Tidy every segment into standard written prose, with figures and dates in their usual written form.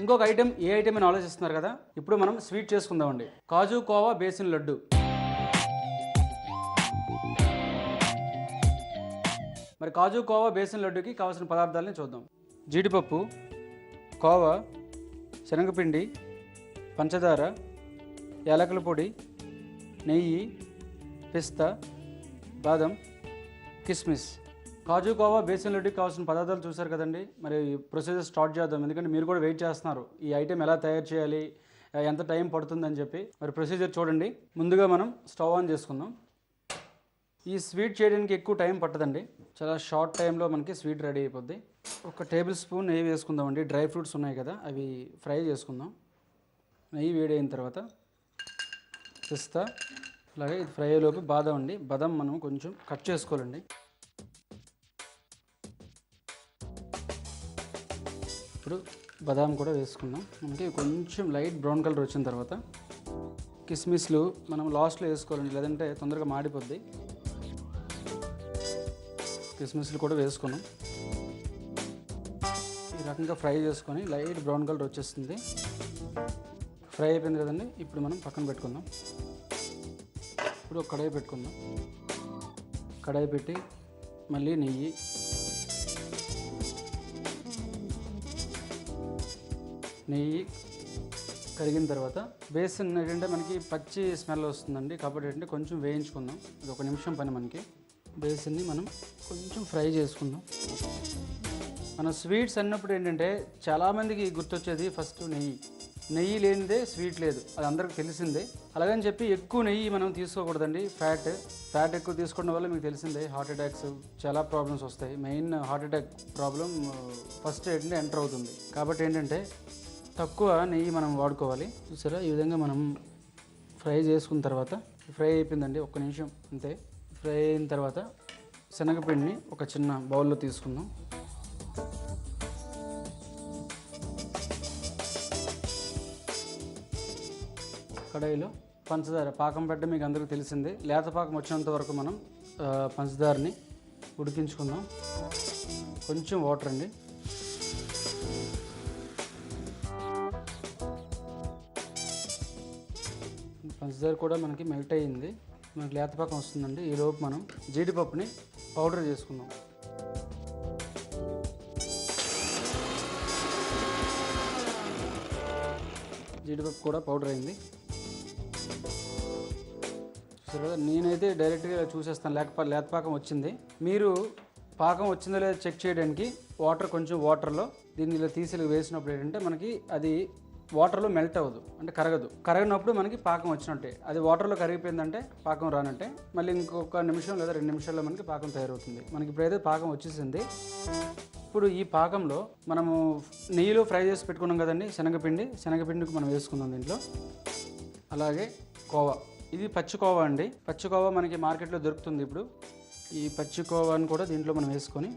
ఇంకొక ఐటెం ఏ ఐటెం అని ఆలోచిస్తున్నారు కదా, ఇప్పుడు మనం స్వీట్ చేసుకుందామండి. కాజు కోవా బేసిన్ లడ్డు. మరి కాజు కోవా బేసిన్ లడ్డుకి కావాల్సిన పదార్థాలని చూద్దాం. జీడిపప్పు, కోవా, శనగపిండి, పంచదార, యాలకుల పొడి, నెయ్యి, పిస్తా, బాదం, కిస్మిస్. కాజు కోవా బేసిన్ లడ్డుకి కావాల్సిన పదార్థాలు చూసారు కదండి. మరి ప్రొసీజర్ స్టార్ట్ చేద్దాం, ఎందుకంటే మీరు కూడా వెయిట్ చేస్తున్నారు ఈ ఐటెం ఎలా తయారు చేయాలి, ఎంత టైం పడుతుందని చెప్పి. మరి ప్రొసీజర్ చూడండి. ముందుగా మనం స్టవ్ ఆన్ చేసుకుందాం. ఈ స్వీట్ చేయడానికి ఎక్కువ టైం పట్టదండి, చాలా షార్ట్ టైంలో మనకి స్వీట్ రెడీ అయిపోద్ది. ఒక టేబుల్ స్పూన్ నెయ్యి వేసుకుందామండి. డ్రై ఫ్రూట్స్ ఉన్నాయి కదా, అవి ఫ్రై చేసుకుందాం. నెయ్యి వేడి అయిన తర్వాత పిస్తా, అలాగే ఇది ఫ్రై అయ్యేలోపు బాదం అండి. బాదం మనం కొంచెం కట్ చేసుకోవాలండి. ఇప్పుడు బాదాం కూడా వేసుకుందాం. మనకి కొంచెం లైట్ బ్రౌన్ కలర్ వచ్చిన తర్వాత కిస్మిస్లు మనం లాస్ట్లో వేసుకోవాలండి, లేదంటే తొందరగా మాడిపోద్ది. కిస్మిస్లు కూడా వేసుకున్నాం. ఈ రకంగా ఫ్రై చేసుకొని లైట్ బ్రౌన్ కలర్ వచ్చేస్తుంది. ఫ్రై అయిపోయింది కదండి. ఇప్పుడు మనం పక్కన పెట్టుకుందాం. ఇప్పుడు ఒక కడాయి పెట్టుకుందాం. కడాయి పెట్టి మళ్ళీ నెయ్యి, కరిగిన తర్వాత బేసిన్ ఏంటంటే మనకి పచ్చి స్మెల్ వస్తుందండి, కాబట్టి ఏంటంటే కొంచెం వేయించుకుందాం. ఇది 1 నిమిషం పని. మనకి బేసిన్ని మనం కొంచెం ఫ్రై చేసుకుందాం. మన స్వీట్స్ అన్నప్పుడు ఏంటంటే చాలామందికి గుర్తొచ్చేది ఫస్ట్ నెయ్యి. నెయ్యి లేనిదే స్వీట్ లేదు, అది అందరికీ తెలిసిందే. అలాగని చెప్పి ఎక్కువ నెయ్యి మనం తీసుకోకూడదండి. ఫ్యాట్ ఎక్కువ తీసుకోవడం వల్ల మీకు తెలిసిందే హార్ట్ అటాక్స్, చాలా ప్రాబ్లమ్స్ వస్తాయి. Main heart attack problem first ఏంటంటే ఎంటర్ అవుతుంది. కాబట్టి ఏంటంటే తక్కువ నెయ్యి మనం వాడుకోవాలి. చూసారా, ఈ విధంగా మనం ఫ్రై చేసుకున్న తర్వాత ఫ్రై అయిపోయిందండి. 1 నిమిషం అంతే. ఫ్రై అయిన తర్వాత శనగపిండిని ఒక చిన్న బౌల్లో తీసుకుందాం. కడాయిలో పంచదార పాకం పెట్టడం మీకు అందరికీ తెలిసిందే. లేత పాకం వచ్చినంత వరకు మనం పంచదారని ఉడికించుకుందాం. కొంచెం వాటర్ అండి. పంచదార కూడా మనకి మెల్ట్ అయ్యింది, మనకి లేత పాకం వస్తుందండి. ఈలోపు మనం జీడిపప్పుని పౌడర్ చేసుకుందాం. జీడిపప్పు కూడా పౌడర్ అయింది. సరే, నేనైతే డైరెక్ట్గా చూసేస్తాను, లేత పాకం వచ్చింది. మీరు పాకం వచ్చిందో లేదో చెక్ చేయడానికి కొంచెం వాటర్లో దీన్ని ఇలా తీసి వేసినప్పుడు ఏంటంటే మనకి అది వాటర్లో మెల్ట్ అవ్వదు, అంటే కరగనప్పుడు మనకి పాకం వచ్చినట్టే. అది వాటర్లో కరిగిపోయిందంటే పాకం రానంటే. మళ్ళీ ఇంకొక నిమిషం లేదా 2 నిమిషాల్లో మనకి పాకం తయారవుతుంది. మనకి ఇప్పుడైతే పాకం వచ్చేసింది. ఇప్పుడు ఈ పాకంలో మనము నెయ్యిలో ఫ్రై చేసి పెట్టుకున్నాం కదండి శనగపిండికి మనం వేసుకుందాం దీంట్లో. అలాగే కోవా, ఇది పచ్చి కోవా అండి. పచ్చి కోవా మనకి మార్కెట్లో దొరుకుతుంది. ఇప్పుడు ఈ పచ్చి కోవాని కూడా దీంట్లో మనం వేసుకొని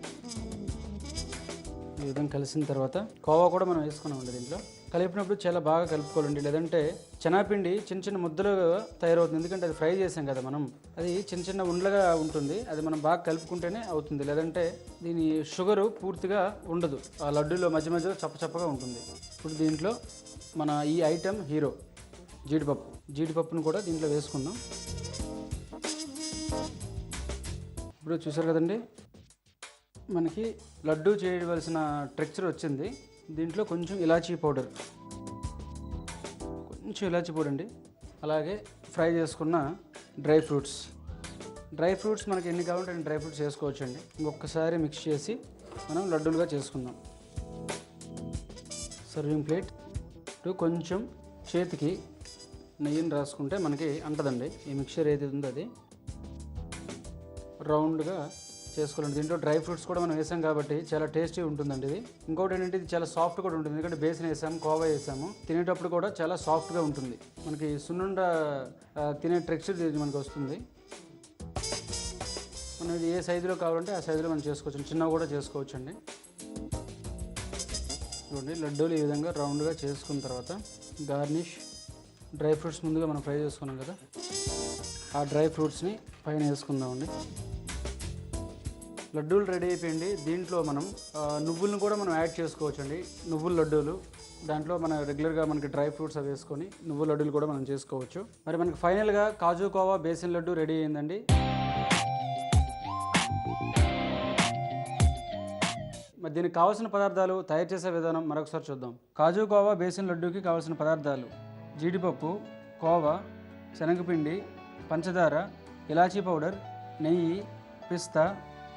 ఈ విధంగా కలిసిన తర్వాత కోవా కూడా మనం వేసుకున్నామండి. దీంట్లో కలిపినప్పుడు చాలా బాగా కలుపుకోవాలండి, లేదంటే శనగపిండి చిన్న చిన్న ముద్దలుగా తయారవుతుంది. ఎందుకంటే అది ఫ్రై చేసాం కదా మనం, అది చిన్న చిన్న ఉండలుగా ఉంటుంది. అది మనం బాగా కలుపుకుంటేనే అవుతుంది, లేదంటే దీని షుగరు పూర్తిగా ఉండదు. ఆ లడ్డూలో మధ్య మధ్యలో చప్పచప్పగా ఉంటుంది. ఇప్పుడు దీంట్లో మన ఈ ఐటెం హీరో జీడిపప్పును కూడా దీంట్లో వేసుకుందాం. ఇప్పుడు చూసారు కదండి, మనకి లడ్డూ చేయవలసిన టెక్స్చర్ వచ్చింది. దీంట్లో కొంచెం ఇలాచీ పౌడర్ అండి. అలాగే ఫ్రై చేసుకున్న డ్రై ఫ్రూట్స్ మనకి ఎన్ని కావాలంటే అన్ని డ్రై ఫ్రూట్స్ వేసుకోవచ్చండి. ఇంకొకసారి మిక్స్ చేసి మనం లడ్డూలుగా చేసుకుందాం. Serving plate. ఇప్పుడు కొంచెం చేతికి నెయ్యిని రాసుకుంటే మనకి అంటదండి. ఈ మిక్చర్ ఏది ఉందో అది రౌండ్గా చేసుకోవాలండి. దీంట్లో డ్రై ఫ్రూట్స్ కూడా మనం వేసాం కాబట్టి చాలా టేస్టీ ఉంటుందండి ఇది. ఇంకోటి ఏంటంటే ఇది చాలా సాఫ్ట్ కూడా ఉంటుంది, ఎందుకంటే బేసిన్ వేసాము, కోవా వేసాము. తినేటప్పుడు కూడా చాలా సాఫ్ట్గా ఉంటుంది. మనకి సున్నుండ తినే టెక్స్చర్ మనకి వస్తుంది. మనం ఇది ఏ సైజులో కావాలంటే ఆ సైజులో మనం చేసుకోవచ్చు, చిన్నగా కూడా చేసుకోవచ్చు అండి. చూడండి, లడ్డూలు ఈ విధంగా రౌండ్గా చేసుకున్న తర్వాత గార్నిష్ డ్రై ఫ్రూట్స్ ముందుగా మనం ఫ్రై చేసుకున్నాం కదా, ఆ డ్రై ఫ్రూట్స్ని పైన వేసుకుందామండి. లడ్డూలు రెడీ అయిపోయింది. దీంట్లో మనం నువ్వులను కూడా మనం యాడ్ చేసుకోవచ్చు అండి. నువ్వుల లడ్డూలు దాంట్లో మన రెగ్యులర్గా మనకి డ్రై ఫ్రూట్స్ అవి వేసుకొని నువ్వు లడ్డూలు కూడా మనం చేసుకోవచ్చు. మరి మనకి ఫైనల్గా కాజు కోవా బేసిన్ లడ్డు రెడీ అయిందండి. మరి దీనికి కావాల్సిన పదార్థాలు, తయారు చేసే విధానం మరొకసారి చూద్దాం. కాజు కోవా బేసిన్ లడ్డూకి కావాల్సిన పదార్థాలు: జీడిపప్పు, కోవా, శనగపిండి, పంచదార, ఇలాచీ పౌడర్, నెయ్యి, పిస్తా,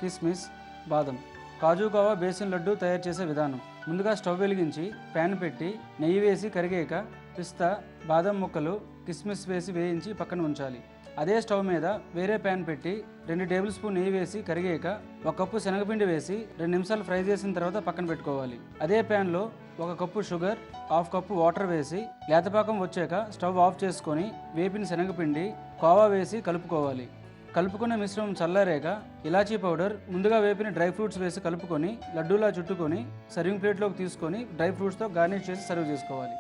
కిస్మిస్, బాదం. కాజు కోవా బేసిన్ లడ్డు తయారు చేసే విధానం: ముందుగా స్టవ్ వెలిగించి ప్యాన్ పెట్టి నెయ్యి వేసి కరిగాక పిస్తా, బాదం ముక్కలు, కిస్మిస్ వేసి వేయించి పక్కన ఉంచాలి. అదే స్టవ్ మీద వేరే ప్యాన్ పెట్టి 2 టేబుల్ స్పూన్ నెయ్యి వేసి కరిగాక 1 కప్పు శనగపిండి వేసి 2 నిమిషాలు ఫ్రై చేసిన తర్వాత పక్కన పెట్టుకోవాలి. అదే ప్యాన్లో 1 కప్పు షుగర్, 1/2 కప్పు వాటర్ వేసి లేతపాకం వచ్చాక స్టవ్ ఆఫ్ చేసుకొని వేపిన శనగపిండి, కోవా వేసి కలుపుకోవాలి. కలుపుకున్న మిశ్రమం చల్లారాక ఇలాచీ పౌడర్, ముందుగా వేపిన డ్రై ఫ్రూట్స్ వేసి కలుపుకొని లడ్డూలా చుట్టుకొని సర్వింగ్ ప్లేట్లోకి తీసుకొని డ్రై ఫ్రూట్స్తో గార్నిష్ చేసి సర్వ్ చేసుకోవాలి.